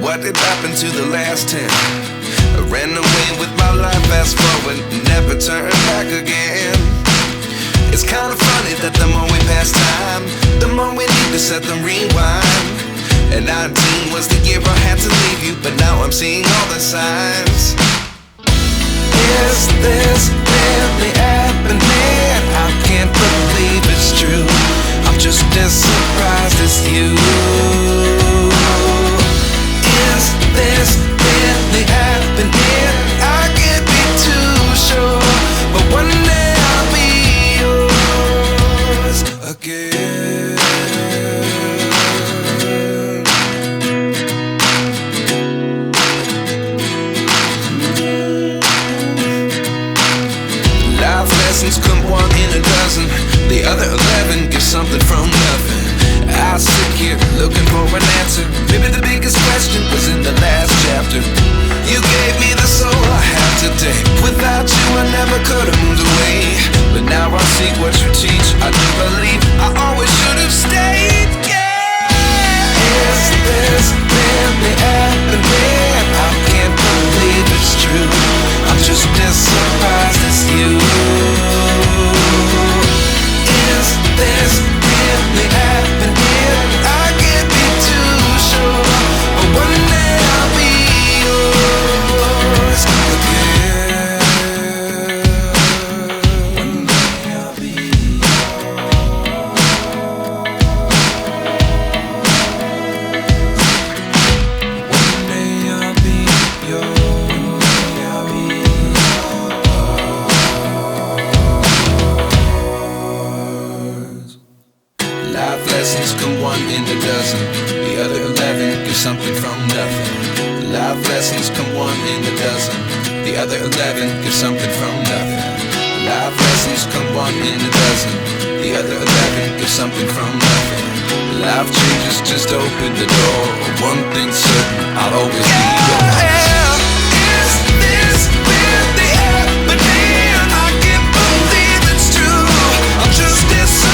what did happen to the last 10? I ran away with my life, fast forward, never turn back again. It's kind of funny that the more we pass time, the more we need to set them rewind. And 19 was the year I had to leave you, but now I'm seeing all the signs. Is this really happening? I can't believe it's true. I'm just as surprised as you. Is this really happening? I can't be too sure, but one day I'll be yours again. Life lessons come one in a dozen. The other 11 get something from nothing. I sit here looking for an answer. Maybe the biggest question was in the last chapter. You gave me the soul I have today. Without you I never could have moved away. But now I see what you teach. I do believe I always should have stayed. Yeah. Is this really happening? I can't believe it's true. I'm just as surprised as you. Is this really happening? I can't be too sure, but one day I'll be yours again. One day I'll be yours. One day I'll be yours. One day I'll be yours. Life lessons come one in a dozen. The other 11 give something from nothing. Life lessons come one in a dozen. The other 11 give something from nothing. Life lessons come one in a dozen. The other 11 give something from nothing. Life changes just open the door. One